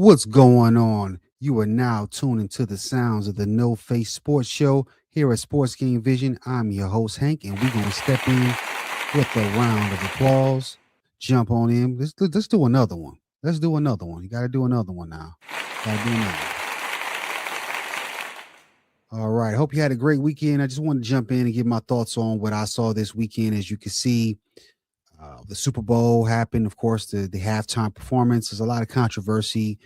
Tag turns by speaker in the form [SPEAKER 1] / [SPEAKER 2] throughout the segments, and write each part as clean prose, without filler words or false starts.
[SPEAKER 1] What's going on? You are now tuning to the sounds of the No Face Sports Show here at Sports Game Vision. I'm your host, Hank, and we're going to step in with a round of applause. Jump on in. Let's do another one. Let's do another one. You got to do another one now. Got to do another one. All right. Hope you had a great weekend. I just want to jump in and give my thoughts on what I saw this weekend. As you can see, the Super Bowl happened. Of course, the halftime performance. There's a lot of controversy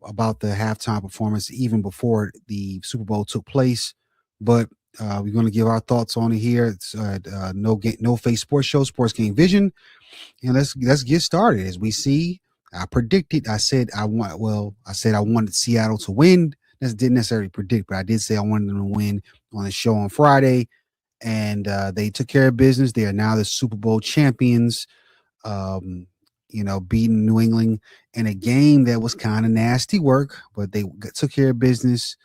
[SPEAKER 1] about the halftime performance even before the Super Bowl took place. But we're going to give our thoughts on it here. It's No Face Sports Show, Sports Game Vision, and let's get started. As we see, I predicted. I said I wanted Seattle to win. That didn't necessarily predict, but I did say I wanted them to win on the show on Friday, and they took care of business. They are now the Super Bowl champions. Beating New England in a game that was kind of nasty work, but they took care of business.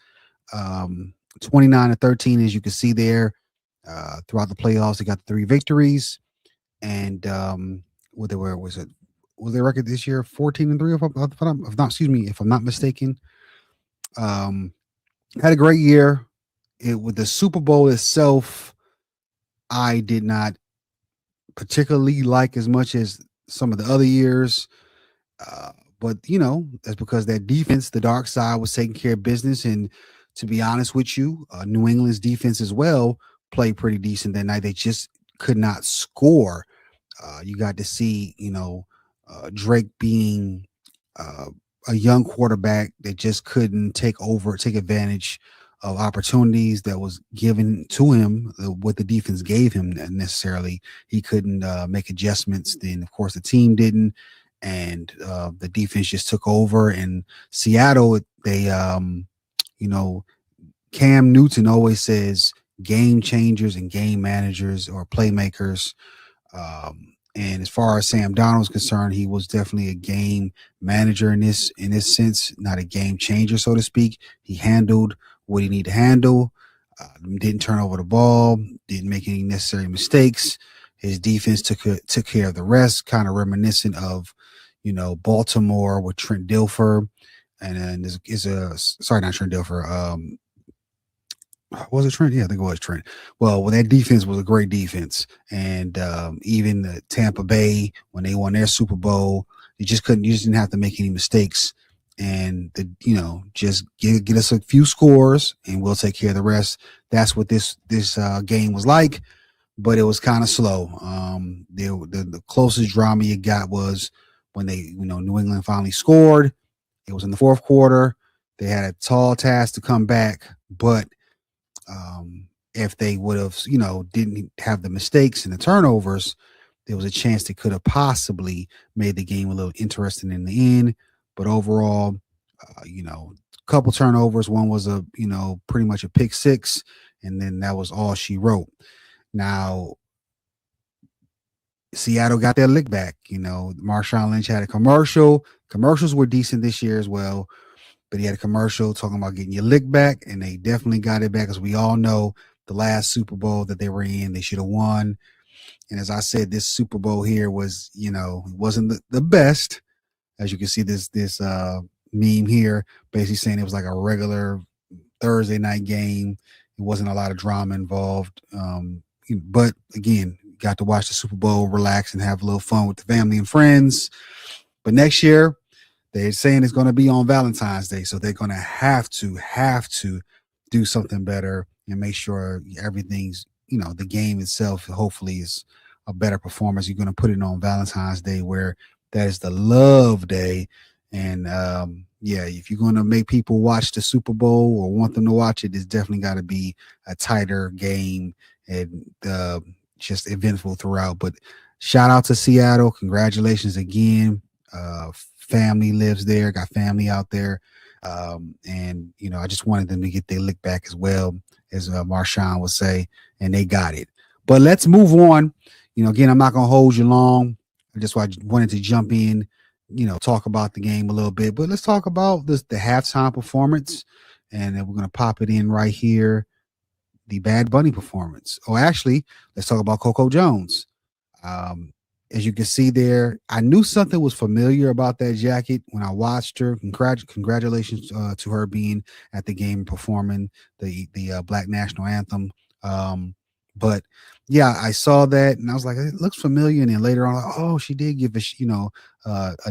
[SPEAKER 1] 29-13, as you can see there. Throughout the playoffs, they got the 3 victories, and what they were was their record this year 14-3, if I'm not mistaken. Had a great year. With the Super Bowl itself, I did not particularly like as much as some of the other years. But that's because that defense, the dark side, was taking care of business. And to be honest with you, New England's defense as well played pretty decent that night. They just could not score. You got to see, Drake being a young quarterback that just couldn't take advantage of opportunities that was given to him, what the defense gave him necessarily. He couldn't make adjustments. Then, of course, the team didn't, and the defense just took over. And Seattle, they, Cam Newton always says game changers and game managers or playmakers. And as far as Sam Donald's concerned, he was definitely a game manager in this sense, not a game changer, so to speak. He handled what he needed to handle, didn't turn over the ball, didn't make any necessary mistakes. His defense took care of the rest, kind of reminiscent of, Baltimore with Trent Dilfer. And then not Trent Dilfer. Was it Trent? Yeah, I think it was Trent. Well, that defense was a great defense. And even the Tampa Bay, when they won their Super Bowl, you just didn't have to make any mistakes. And just get us a few scores and we'll take care of the rest. That's what this game was like, but it was kind of slow. The closest drama you got was when New England finally scored. It was in the fourth quarter. They had a tall task to come back, but if they would have, didn't have the mistakes and the turnovers, there was a chance they could have possibly made the game a little interesting in the end. But overall, a couple turnovers. One was pretty much a pick six, and then that was all she wrote. Now, Seattle got their lick back. Marshawn Lynch had a commercial. Commercials were decent this year as well, but he had a commercial talking about getting your lick back, and they definitely got it back. As we all know, the last Super Bowl that they were in, they should have won. And as I said, this Super Bowl here was, it wasn't the best. As you can see, this meme here basically saying it was like a regular Thursday night game. It wasn't a lot of drama involved. But again, got to watch the Super Bowl, relax, and have a little fun with the family and friends. But next year, they're saying it's going to be on Valentine's Day, so they're going to have to do something better and make sure everything's, the game itself hopefully is a better performance. You're going to put it on Valentine's Day, where that is the love day. And if you're going to make people watch the Super Bowl or want them to watch it, it's definitely got to be a tighter game and just eventful throughout. But shout out to Seattle. Congratulations again. Family lives there, got family out there. And I just wanted them to get their lick back as well, as Marshawn would say, and they got it. But let's move on. Again, I'm not going to hold you long. I just wanted to jump in, talk about the game a little bit. But let's talk about the halftime performance, and then we're going to pop it in right here, the Bad Bunny performance. Oh, actually, let's talk about Coco Jones. as you can see there, I knew something was familiar about that jacket when I watched her. Congratulations to her being at the game performing the Black National Anthem. Um, but yeah, I saw that and I was like, it looks familiar. And then later on, like, oh, she did give a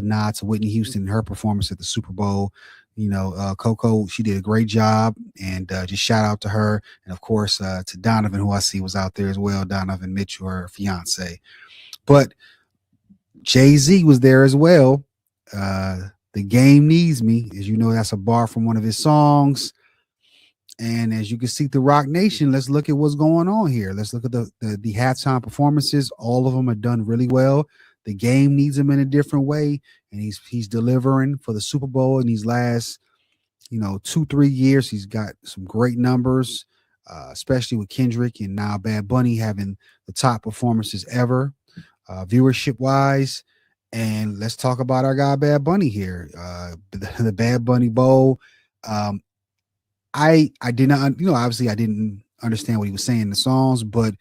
[SPEAKER 1] nod to Whitney Houston in her performance at the Super Bowl. Coco, she did a great job, and just shout out to her, and of course to Donovan, who I see was out there as well. Donovan Mitchell, her fiance. But Jay-Z was there as well. The game needs me, as you know, that's a bar from one of his songs. And as you can see through Rock Nation, let's look at what's going on here. Let's look at the halftime performances. All of them are done really well. The game needs him in a different way, and he's delivering for the Super Bowl in these last 2-3 years. He's got some great numbers, especially with Kendrick and now Bad Bunny having the top performances ever, viewership wise. And let's talk about our guy Bad Bunny here, the Bad Bunny Bowl. I did not, obviously I didn't understand what he was saying in the songs, but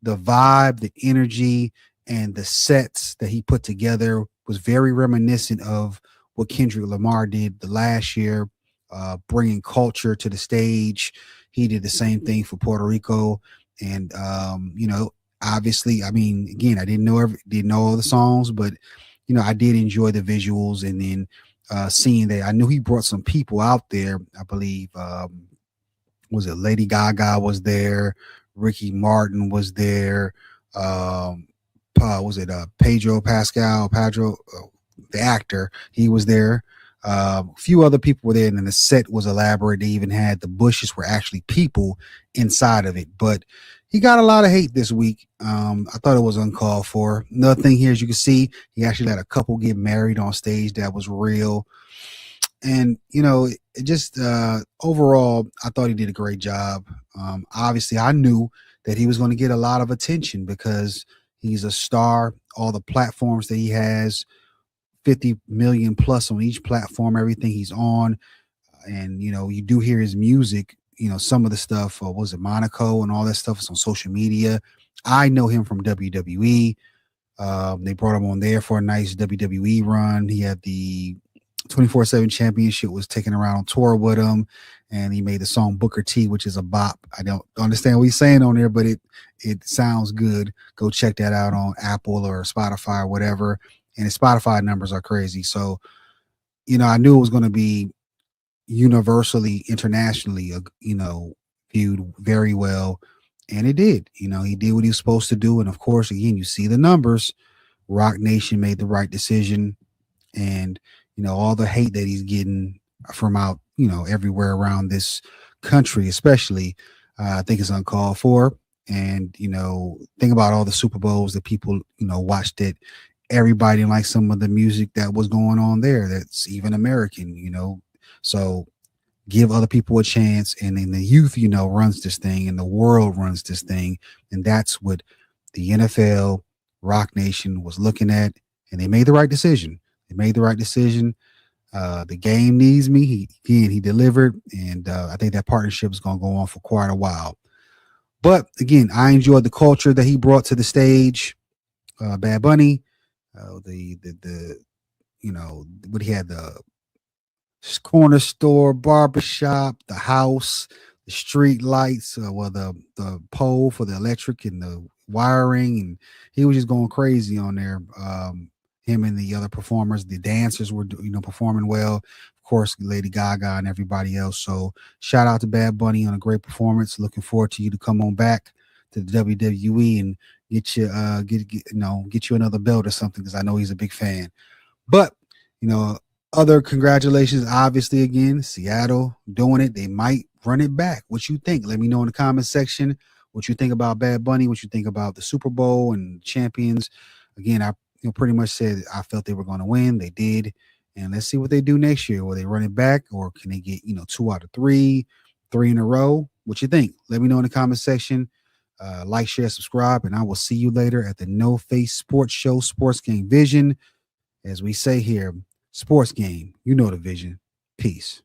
[SPEAKER 1] the vibe, the energy, and the sets that he put together was very reminiscent of what Kendrick Lamar did the last year, bringing culture to the stage. He did the same thing for Puerto Rico, and obviously, I mean, again, I didn't know all the songs, but I did enjoy the visuals, and then seeing that I knew he brought some people out there. I believe was it Lady Gaga was there, Ricky Martin was there, was it Pedro, the actor, he was there. A few other people were there, and then the set was elaborate. They even had the bushes were actually people inside of it. But he got a lot of hate this week. I thought it was uncalled for. Another thing here, as you can see, he actually let a couple get married on stage. That was real. And it just overall, I thought he did a great job. Obviously, I knew that he was going to get a lot of attention because he's a star. All the platforms that he has, 50 million plus on each platform, everything he's on. And you do hear his music. Some of the stuff, was it Monaco and all that stuff is on social media. I know him from WWE. They brought him on there for a nice WWE run. He had the 24/7 championship, was taken around on tour with him, and he made the song Booker T, which is a bop. I don't understand what he's saying on there, but it sounds good. Go check that out on Apple or Spotify or whatever. And his Spotify numbers are crazy. So, I knew it was going to be universally, internationally, viewed very well. And it did. He did what he was supposed to do. And of course, again, you see the numbers. Rock Nation made the right decision. And, all the hate that he's getting from out, everywhere around this country, especially, I think is uncalled for. And, think about all the Super Bowls that people, watched it. Everybody liked some of the music that was going on there. That's even American, So give other people a chance. And then the youth, runs this thing, and the world runs this thing. And that's what the NFL, Rock Nation was looking at. And they made the right decision. The game needs me. He delivered. And I think that partnership is going to go on for quite a while. But again, I enjoyed the culture that he brought to the stage. Bad Bunny, what he had, the corner store, barbershop, the house, the street lights, the pole for the electric and the wiring, and he was just going crazy on there. Him and the other performers, the dancers were performing well. Of course, Lady Gaga and everybody else. So shout out to Bad Bunny on a great performance. Looking forward to you to come on back to the WWE and get you get you another belt or something, because I know he's a big fan. But other congratulations, obviously, again, Seattle doing it. They might run it back. What you think? Let me know in the comment section what you think about Bad Bunny, what you think about the Super Bowl and champions. Again, I pretty much said I felt they were going to win. They did. And let's see what they do next year. Will they run it back, or can they get 2 out of 3 in a row? What you think? Let me know in the comment section. Like, share, subscribe, and I will see you later at the No Face Sports Show, Sports Game Vision. As we say here, sports game, the vision. Peace.